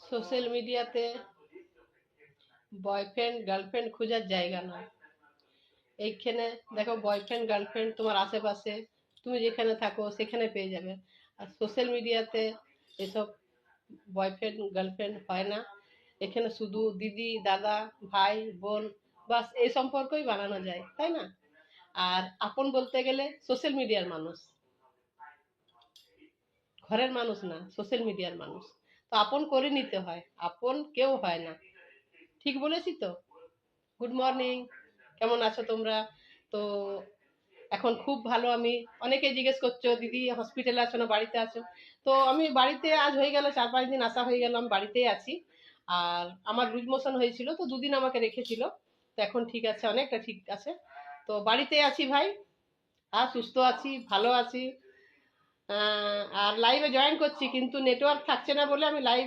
Social মিডিয়াতে boyfriend girlfriend খোঁজার জায়গা নয়। এইখানে দেখো, বয়ফ্রেন্ড গার্লফ্রেন্ড তোমার আশেপাশে, তুমি যেখানে থাকো সেখানে পেয়ে যাবে। আর সোশ্যাল মিডিয়াতে এসব বয়ফ্রেন্ড গার্লফ্রেন্ড হয় না। এখানে শুধু দিদি দাদা ভাই বোন, বাস এই সম্পর্কই বানানো যায়, তাই না? আর আপন বলতে গেলে সোশ্যাল মিডিয়ার মানুষ, ঘরের মানুষ না, সোশ্যাল মিডিয়ার মানুষ। তো আপন করে নিতে হয়, আপন কেউ হয় না। ঠিক বলেছি তো? গুড মর্নিং, কেমন আছো তোমরা? তো এখন খুব ভালো আমি। অনেকে জিজ্ঞেস করছো দিদি হসপিটালে আছো না বাড়িতে আছো? তো আমি বাড়িতে আজ হয়ে গেল 4-5 দিন আসা হয়ে গেল, আমি বাড়িতেই আছি। আর আমার লুজ মোশন হয়েছিল তো দুদিন আমাকে রেখেছিল। তো এখন ঠিক আছে, অনেকটা ঠিক আছে। তো বাড়িতেই আছি ভাই। আর সুস্থ আছি, ভালো আছি। আর লাইভে জয়েন করছি কিন্তু নেটওয়ার্ক থাকছে না বলে আমি লাইভ